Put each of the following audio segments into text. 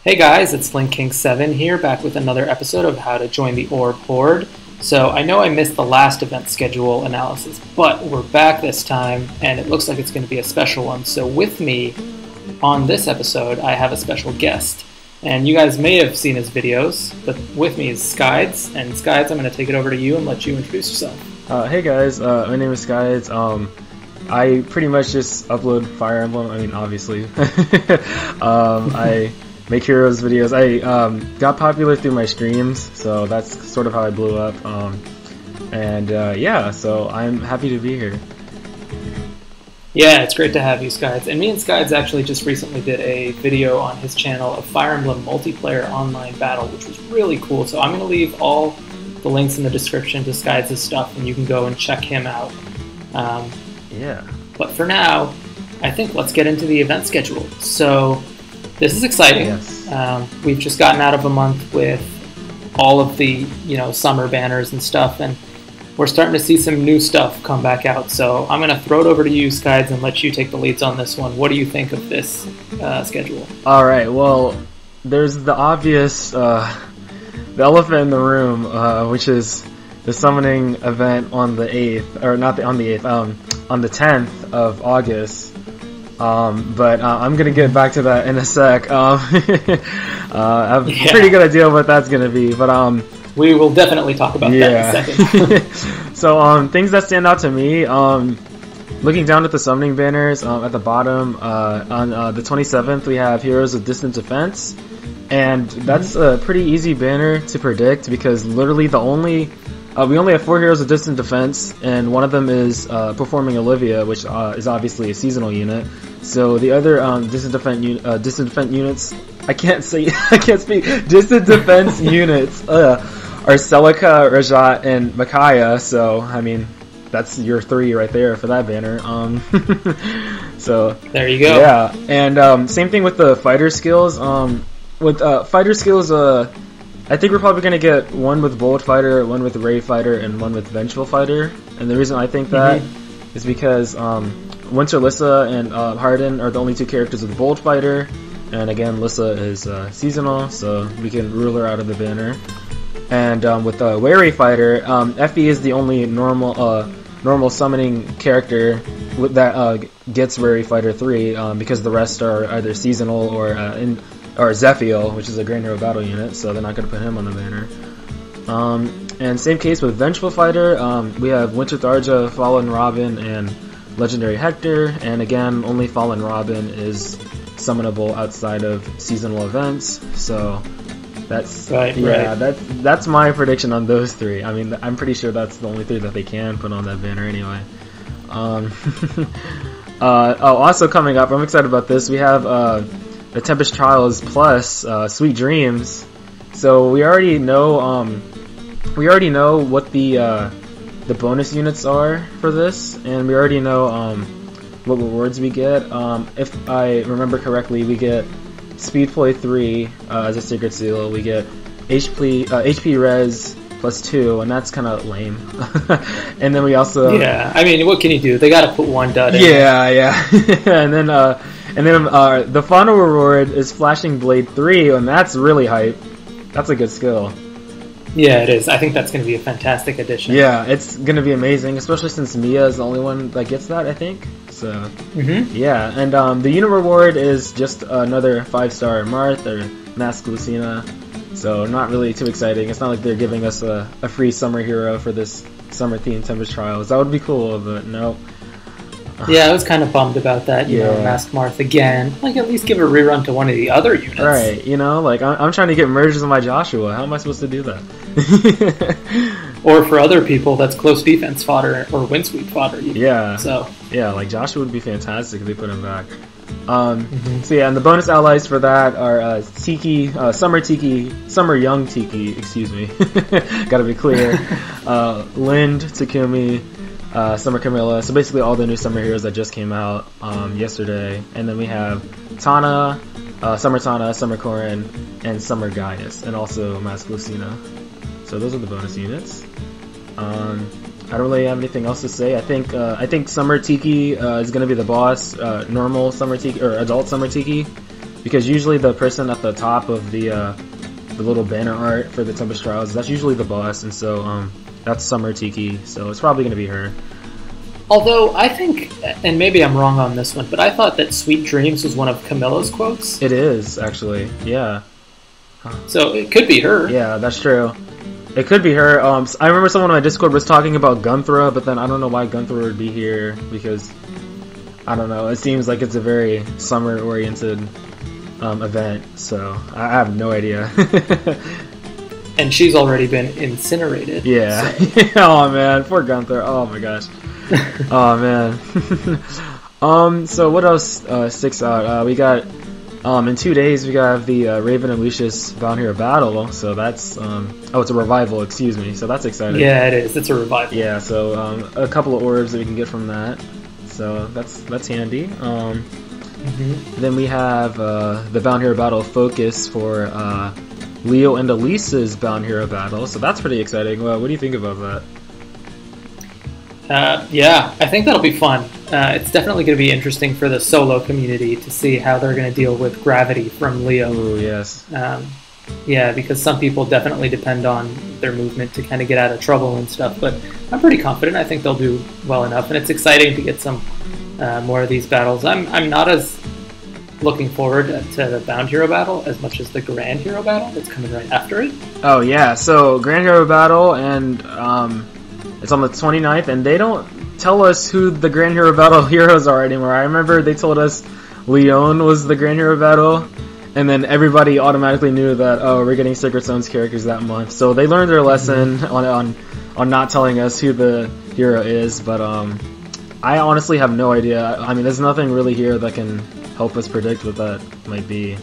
Hey guys, it's LinkKing7 here, back with another episode of How to Join the Orb Hoard. So I know I missed the last event schedule analysis, but we're back this time, and it looks like it's going to be a special one. So with me on this episode, I have a special guest. And you guys may have seen his videos, but with me is Skides. And Skides, I'm going to take it over to you and let you introduce yourself. Hey guys, my name is Skides. I pretty much just upload Fire Emblem, obviously. I make heroes videos. I got popular through my streams, so that's sort of how I blew up. Yeah, so I'm happy to be here. Yeah, it's great to have you, Skides. And me and Skides actually just recently did a video on his channel of Fire Emblem multiplayer online battle, which was really cool. So I'm going to leave all the links in the description to Skides' stuff, and you can go and check him out. Yeah. But for now, I think let's get into the event schedule. So this is exciting. Yes. We've just gotten out of a month with all of the summer banners and stuff, and we're starting to see some new stuff come back out. So I'm going to throw it over to you, Skides, and let you take the leads on this one. What do you think of this schedule? All right. Well, there's the obvious, the elephant in the room, which is the summoning event on the 8th, or not on the 8th, on the 10th of August. But I'm gonna get back to that in a sec. I have a pretty good idea what that's gonna be, but we will definitely talk about that in a second. So things that stand out to me, looking down at the summoning banners, at the bottom, on the 27th we have Heroes of Distant Defense, and that's a pretty easy banner to predict because literally we only have 4 Heroes of Distant Defense, and one of them is performing Olivia, which is obviously a seasonal unit. So the other distant defense units, I can't speak. Distant defense units are Celica, Rajat, and Micaiah. So I mean, that's your 3 right there for that banner. So there you go. Yeah, and same thing with the fighter skills. With fighter skills, I think we're probably going to get one with Bold Fighter, one with Ray Fighter, and one with Vengeful Fighter. And the reason I think that is because Winter Lissa and Hardin are the only 2 characters with Bold Fighter. And again, Lissa is seasonal, so we can rule her out of the banner. And with Wary Fighter, Effie is the only normal summoning character that gets Wary Fighter 3, because the rest are either seasonal or Zephiel, which is a Grand Hero Battle unit, so they're not going to put him on the banner. And same case with Vengeful Fighter, we have Winter Tharja, Fallen Robin, and Legendary Hector, and again, only Fallen Robin is summonable outside of seasonal events, so that's that's my prediction on those 3. I mean, I'm pretty sure that's the only 3 that they can put on that banner anyway. Also coming up, I'm excited about this, we have the Tempest Trials plus Sweet Dreams. So we already know what the bonus units are for this, and we already know what rewards we get. If I remember correctly, we get Speed Play 3 as a Secret Seal. We get HP Res plus 2, and that's kind of lame. And then we also I mean, what can you do? They got to put one dud in. Yeah. And then the final reward is Flashing Blade 3, and that's really hype. That's a good skill. Yeah, it is. I think that's going to be a fantastic addition. Yeah, it's going to be amazing, especially since Mia is the only one that gets that, I think. So, yeah. And the unit reward is just another 5-star Marth or Mask Lucina. So, not really too exciting. It's not like they're giving us a free summer hero for this summer-themed Tempest Trials. That would be cool, but no. Yeah, I was kind of bummed about that, you know, Mask Marth again. Like, at least give a rerun to one of the other units. Right, I'm trying to get merged with my Joshua. How am I supposed to do that? Or for other people, that's close defense fodder or win sweep fodder. Yeah. So. Yeah, like Joshua would be fantastic if they put him back. So yeah, and the bonus allies for that are Tiki, Summer Young Tiki, excuse me. Gotta be clear. Lind, Takumi, Summer Camilla, so basically all the new summer heroes that just came out yesterday. And then we have Tana, Summer Corrin, and Summer Gaius, and also Mask Lucina. So those are the bonus units. I don't really have anything else to say. I think Summer Tiki is going to be the boss. Normal Summer Tiki or Adult Summer Tiki because usually the person at the top of the little banner art for the Tempest Trials, that's usually the boss, and so that's Summer Tiki, so it's probably gonna be her. Although I think, and maybe I'm wrong on this one, but I thought that Sweet Dreams was one of Camilla's quotes. It is, actually, yeah. So it could be her. Yeah, that's true. It could be her. I remember someone on my Discord was talking about Gunthra, but then I don't know why Gunthra would be here, because, I don't know, it seems like it's a very summer-oriented event, so I have no idea. And she's already been incinerated. Yeah. So. Oh man, poor Gunthra. Oh my gosh. Oh man. So what else sticks out? We got in 2 days we got the Raven and Lucius Bound Hero battle. So that's oh, it's a revival. Excuse me. So that's exciting. Yeah, it is. It's a revival. Yeah. So a couple of orbs that we can get from that. So that's handy. Then we have the Bound Hero battle focus for Leo and Elisa's Bound Hero battle. So that's pretty exciting. Well, what do you think about that? Yeah, I think that'll be fun. It's definitely going to be interesting for the solo community to see how they're going to deal with Gravity from Leo. Oh, yes. Yeah, because some people definitely depend on their movement to kind of get out of trouble and stuff, but I'm pretty confident. I think they'll do well enough, and it's exciting to get some more of these battles. I'm not as looking forward to the Bound Hero battle as much as the Grand Hero battle that's coming right after it. Oh, yeah. So, Grand Hero battle, and it's on the 29th, and they don't tell us who the Grand Hero battle heroes are anymore. I remember they told us Leon was the Grand Hero battle, and then everybody automatically knew that, oh, we're getting Sacred Stone's characters that month. So they learned their lesson on not telling us who the hero is, but I honestly have no idea. I mean, there's nothing really here that can help us predict what that might be.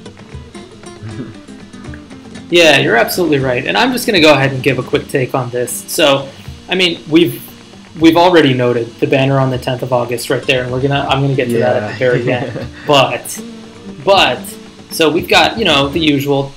Yeah, you're absolutely right. And I'm just going to go ahead and give a quick take on this. So, I mean, we've already noted the banner on the 10th of August right there, and I'm gonna get to that at the very end. But so we've got, you know, the usual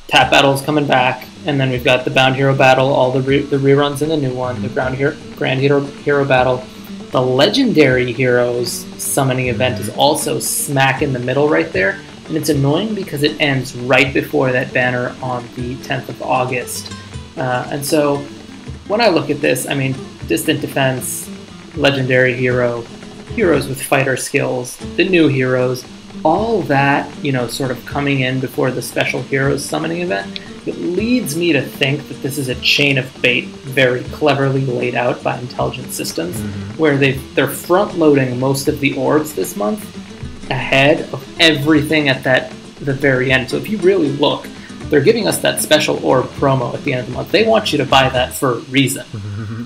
tap battles coming back, and then we've got the Bound Hero battle, all the reruns in the new one, the Grand Hero battle. The Legendary Heroes summoning event is also smack in the middle right there, and it's annoying because it ends right before that banner on the 10th of August. And so when I look at this, I mean, Distant Defense, Legendary Hero, heroes with fighter skills, the new heroes, all that, you know, sort of coming in before the Special Heroes summoning event, it leads me to think that this is a chain of bait very cleverly laid out by Intelligent Systems, where they're front-loading most of the orbs this month ahead of everything at the very end. So if you really look, they're giving us that special orb promo at the end of the month. They want you to buy that for a reason.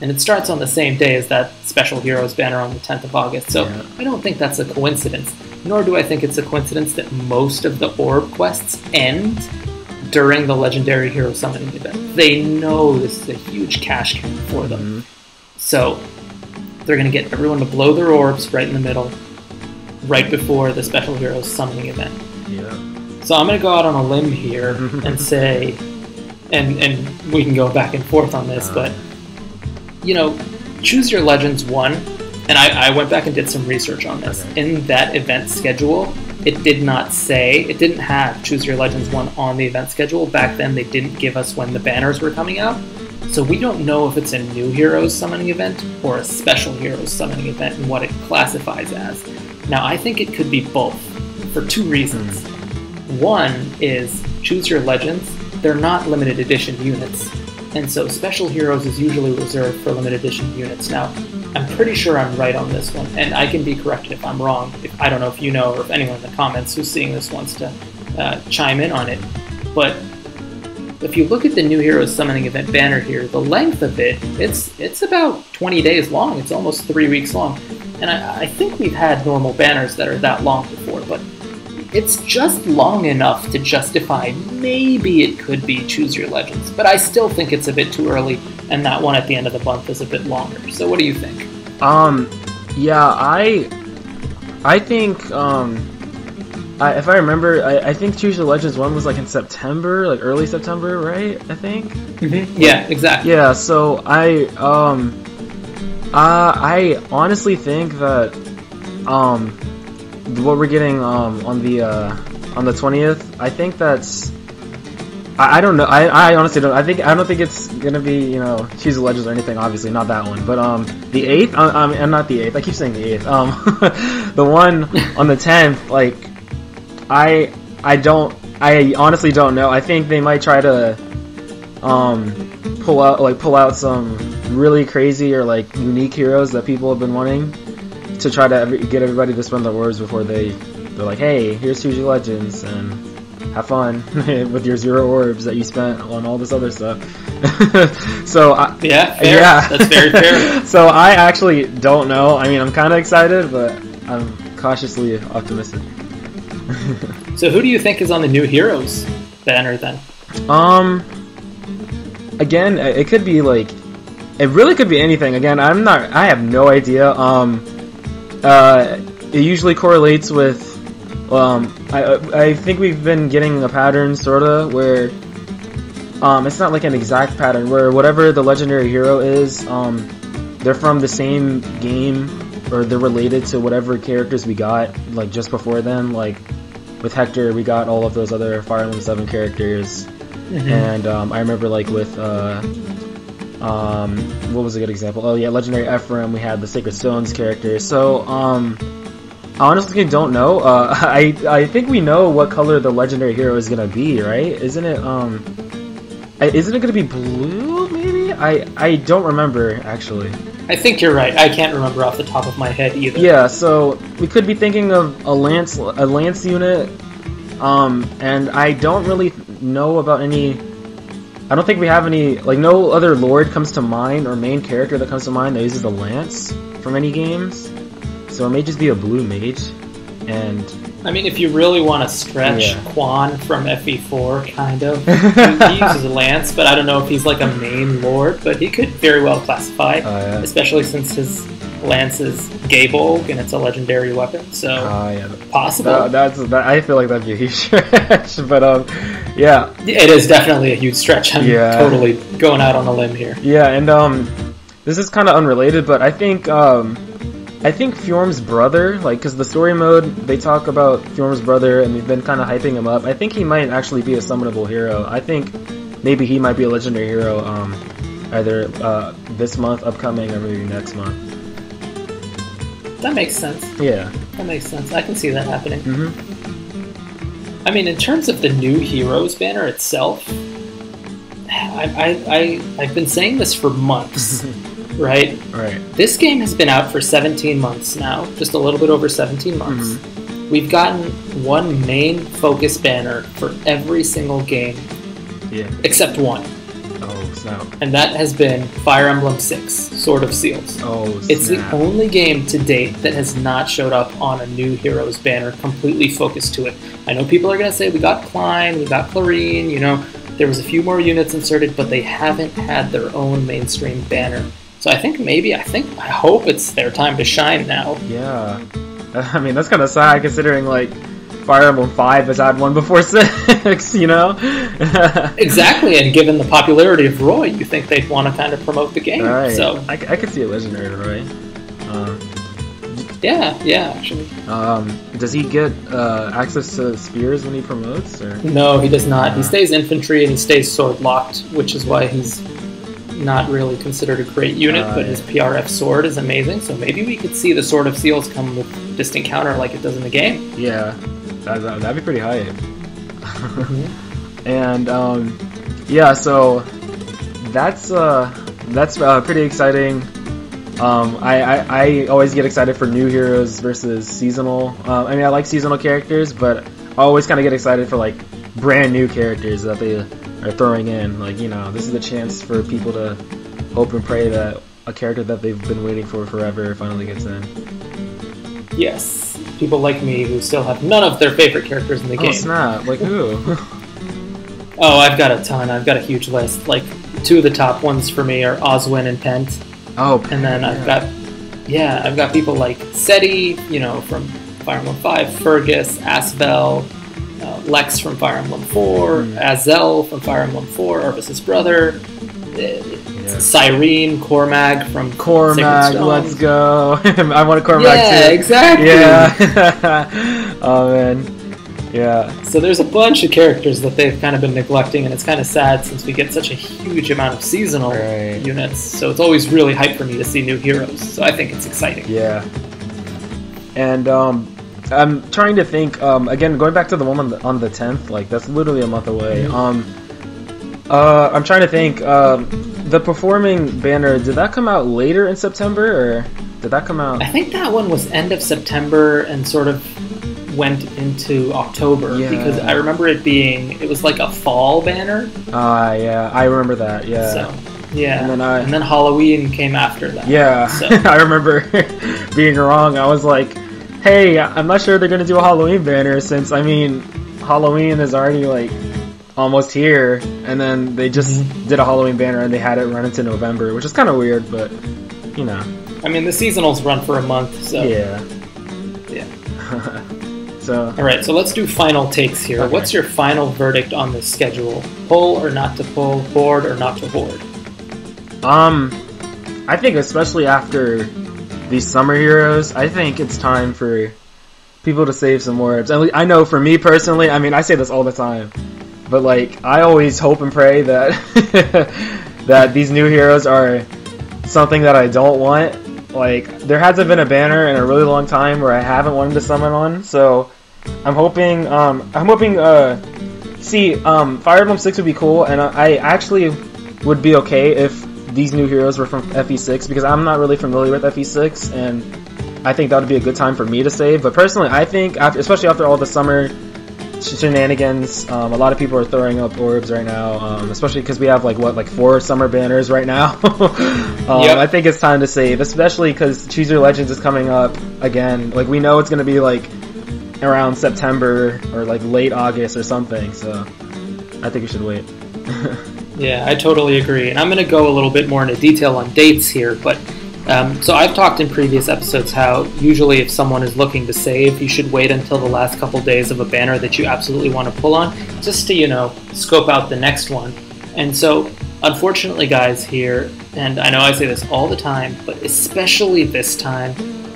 And it starts on the same day as that Special Heroes banner on the 10th of August. So yeah. I don't think that's a coincidence. Nor do I think it's a coincidence that most of the orb quests end during the Legendary Hero Summoning event. They know this is a huge cash cow for them. So they're going to get everyone to blow their orbs right in the middle, right before the Special Heroes Summoning event. Yeah. So I'm going to go out on a limb here and say, and we can go back and forth on this, but, you know, Choose Your Legends 1, and I went back and did some research on this. Okay. In that event schedule, it didn't have Choose Your Legends 1 on the event schedule. Back then, they didn't give us when the banners were coming out. So we don't know if it's a new Heroes Summoning event or a Special Heroes Summoning event and what it classifies as. Now, I think it could be both for two reasons. One is Choose Your Legends. They're not limited edition units. And so Special Heroes is usually reserved for limited edition units. Now, I'm pretty sure I'm right on this one, and I can be corrected if I'm wrong. I don't know if you know or if anyone in the comments who's seeing this wants to chime in on it. But if you look at the New Heroes Summoning Event banner here, the length of it, it's about 20 days long. It's almost 3 weeks long. And I think we've had normal banners that are that long before, but it's just long enough to justify maybe it could be Choose Your Legends. But I still think it's a bit too early, and that one at the end of the month is a bit longer. So what do you think? Yeah, I think, if I remember, I think Choose Your Legends 1 was like in September, like early September, right? I think? Yeah, exactly. Yeah, so I honestly think that, what we're getting on the on the 20th. I think that's. I don't know. I honestly don't. I don't think it's gonna be, you know, Choose the Legends or anything. Obviously, not that one. But the 8th. I'm not the 8th. I keep saying the 8th. The one on the 10th. Like, I honestly don't know. I think they might try to pull out some really crazy or like unique heroes that people have been wanting to try to get everybody to spend their words before they're like, hey, here's Choose Your Legends and have fun with your 0 orbs that you spent on all this other stuff. So fair. Yeah, that's very fair. So I actually don't know. I mean, I'm kind of excited, but I'm cautiously optimistic. So who do you think is on the new heroes banner then? Again, it could be like, it really could be anything. Again, I have no idea. It usually correlates with, I think we've been getting a pattern sorta where, it's not like an exact pattern where whatever the legendary hero is, they're from the same game or they're related to whatever characters we got like just before then. Like with Hector, we got all of those other Fire Emblem 7 characters. And I remember like with what was a good example? Oh yeah, Legendary Ephraim, we had the Sacred Stones character. So I honestly don't know. I think we know what color the legendary hero is gonna be, right? Isn't it gonna be blue? Maybe I don't remember actually. I think you're right. I can't remember off the top of my head either. Yeah, so we could be thinking of a lance unit. And I don't really know about any. I don't think we have any. Like, no other lord comes to mind or main character that comes to mind that uses the lance from any games. So it may just be a blue mage. And I mean, if you really want to stretch, Quan from FE4, kind of. He uses a lance, but I don't know if he's like a main lord. But he could very well classify, especially since his lance is Gabolg and it's a legendary weapon, so possible. I feel like that'd be a huge stretch, but yeah, it is definitely a huge stretch. I'm totally going out on a limb here. Yeah, and this is kind of unrelated, but I think Fjorm's brother, like, because the story mode they talk about Fjorm's brother and they've been kind of hyping him up. I think he might actually be a summonable hero. I think maybe he might be a legendary hero, either this month, upcoming, or maybe next month. That makes sense. Yeah. That makes sense. I can see that happening. I mean, in terms of the new Heroes banner itself, I've been saying this for months, right? Right. This game has been out for 17 months now, just a little bit over 17 months. We've gotten one main focus banner for every single game, except one. Oh, snap. And that has been Fire Emblem 6, Sword of Seals. Oh, snap. It's the only game to date that has not showed up on a new Heroes banner completely focused to it. I know people are going to say, we got Klein, we got Clarine, you know, there was a few more units inserted, but they haven't had their own mainstream banner. So I hope it's their time to shine now. Yeah. I mean, that's kind of sad considering, like, Fire Emblem 5 has had one before 6, you know? Exactly, and given the popularity of Roy, you think they'd want to kind of promote the game. Right. So I could see a legendary Roy. Yeah, actually. Does he get access to spears when he promotes? Or? No, he does not. He stays infantry and he stays sword locked, which is why he's not really considered a great unit, but his PRF sword is amazing, so maybe we could see the Sword of Seals come with distant counter like it does in the game. Yeah, that'd be pretty hype. And yeah, so that's pretty exciting. I always get excited for new heroes versus seasonal. I mean, I like seasonal characters, but I always kind of get excited for like brand new characters that they are throwing in. Like, you know, this is a chance for people to hope and pray that a character that they've been waiting for forever finally gets in. Yes, people like me who still have none of their favorite characters in the game. Oh snap! Like who? Oh, I've got a ton. I've got a huge list. Like, two of the top ones for me are Oswin and Pent. Oh, and then I've got people like Seti, you know, from Fire Emblem 5, Fergus, Asvel, Lex from Fire Emblem 4, Azel from Fire Emblem 4, Orvis' brother, Cyrene, Cormag from Cormag, let's go. I want a Cormag too. Yeah, exactly. Yeah. Oh man. Yeah. So there's a bunch of characters that they've kind of been neglecting, and it's kind of sad since we get such a huge amount of seasonal units. So it's always really hype for me to see new heroes. So I think it's exciting. Yeah. And I'm trying to think. Again, going back to the one on the 10th, like that's literally a month away. I'm trying to think. The performing banner, did that come out later in September, or did that come out? I think that one was end of September and sort of went into October, because I remember it was like a fall banner. Yeah, I remember that. Yeah. So, yeah, and then Halloween came after that. Yeah, so. I remember being wrong. I was like, hey, I'm not sure they're gonna do a Halloween banner, since I mean, Halloween is already like almost here, and then they just did a Halloween banner and they had it run into November, which is kind of weird, but you know. I mean, the seasonals run for a month, so yeah. So all right, so let's do final takes here. Okay. What's your final verdict on this schedule? Pull or not to pull? Hoard or not to hoard? I think especially after these summer heroes, I think it's time for people to save some orbs. And I know for me personally, I mean, I say this all the time, but like I always hope and pray that that these new heroes are something that I don't want. Like, there hasn't been a banner in a really long time where I haven't wanted to summon one, so I'm hoping, Fire Emblem 6 would be cool, and I actually would be okay if these new heroes were from FE6, because I'm not really familiar with FE6, and I think that would be a good time for me to save. But personally, I think, especially after all the summer shenanigans, a lot of people are throwing up orbs right now, especially because we have like 4 summer banners right now. Yep. I think it's time to save, especially because Choose Your Legends is coming up again. Like, we know it's going to be like around September or like late August or something, so I think we should wait. Yeah, I totally agree, and I'm going to go a little bit more into detail on dates here, but so I've talked in previous episodes how usually if someone is looking to save, you should wait until the last couple days of a banner that you absolutely want to pull on, just to, you know, scope out the next one. And so, unfortunately, guys, here, and I know I say this all the time, but especially this time,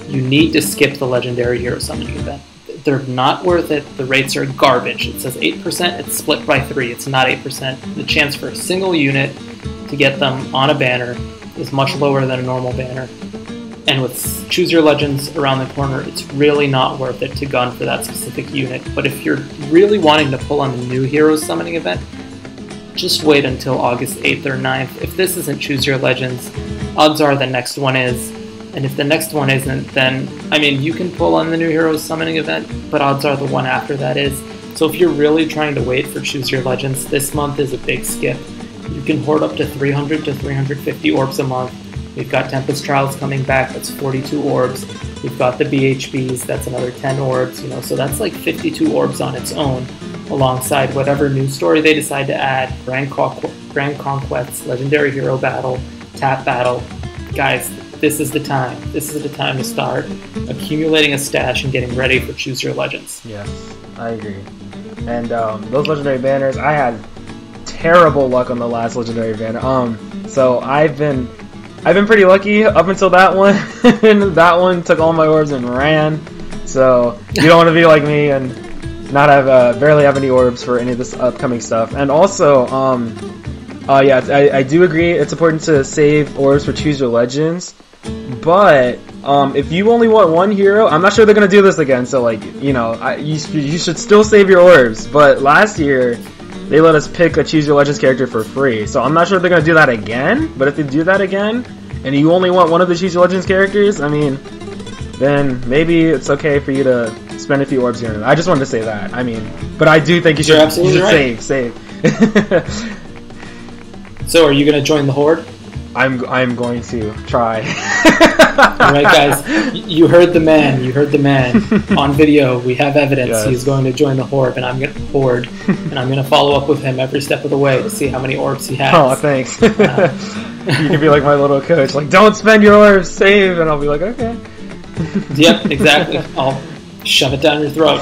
you need to skip the Legendary Hero Summoning event. They're not worth it. The rates are garbage. It says 8%, it's split by 3. It's not 8%. The chance for a single unit to get them on a banner is much lower than a normal banner. And with Choose Your Legends around the corner, it's really not worth it to gun for that specific unit. But if you're really wanting to pull on the new Heroes Summoning event, just wait until August 8th or 9th. If this isn't Choose Your Legends, odds are the next one is. And if the next one isn't, then, I mean, you can pull on the new Heroes Summoning event, but odds are the one after that is. So if you're really trying to wait for Choose Your Legends, this month is a big skip. You can hoard up to 300 to 350 orbs a month. We've got Tempest Trials coming back, that's 42 orbs. We've got the BHBs, that's another 10 orbs, you know, so that's like 52 orbs on its own, alongside whatever new story they decide to add, Grand Conquests, Legendary Hero Battle, Tap Battle. Guys, this is the time. This is the time to start accumulating a stash and getting ready for Choose Your Legends. Yes, I agree. And those Legendary banners, I had terrible luck on the last Legendary banner. So I've been pretty lucky up until that one. That one took all my orbs and ran. So you don't want to be like me and not have barely have any orbs for any of this upcoming stuff. And also, yeah, I do agree. It's important to save orbs for Choose Your Legends. But if you only want one hero, I'm not sure they're gonna do this again. So like, you know, you should still save your orbs. But last year, they let us pick a Choose Your Legends character for free, so I'm not sure if they're going to do that again, but if they do that again, and you only want one of the Choose Your Legends characters, I mean, then maybe it's okay for you to spend a few orbs here and there. I just wanted to say that, I mean, but I do think you should right. save. So are you going to join the Horde? I'm going to try. Alright guys, you heard the man, on video, we have evidence. Yes. He's going to join the Horde, and I'm going to follow up with him every step of the way to see how many orbs he has. Oh, thanks. You can be like my little coach, like, don't spend your orbs, save, and I'll be like, okay. Yep, exactly. I'll shove it down your throat.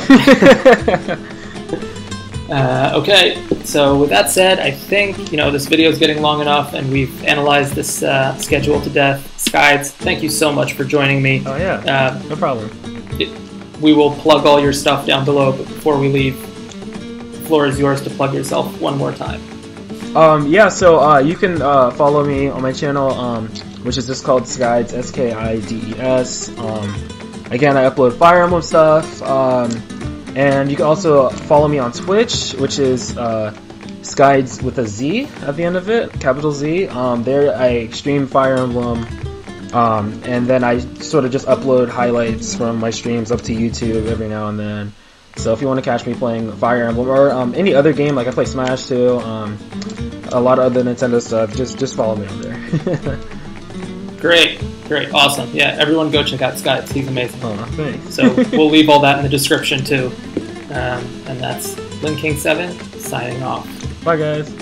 Okay, so with that said, I think, you know, this video is getting long enough, and we've analyzed this schedule to death. Skides, thank you so much for joining me. Oh yeah, no problem. we will plug all your stuff down below, but before we leave, the floor is yours to plug yourself one more time. Yeah, so you can follow me on my channel, which is just called Skides, Skides. Again, I upload Fire Emblem stuff, and you can also follow me on Twitch, which is Skides with a Z at the end of it, capital Z. There I stream Fire Emblem, and then I sort of just upload highlights from my streams up to YouTube every now and then. So if you want to catch me playing Fire Emblem or any other game, like I play Smash too, a lot of other Nintendo stuff, just follow me on there. Great, awesome. Yeah, everyone go check out Skides. He's amazing. Oh, thanks. So we'll leave all that in the description too. And that's LinKing7 signing off. Bye, guys.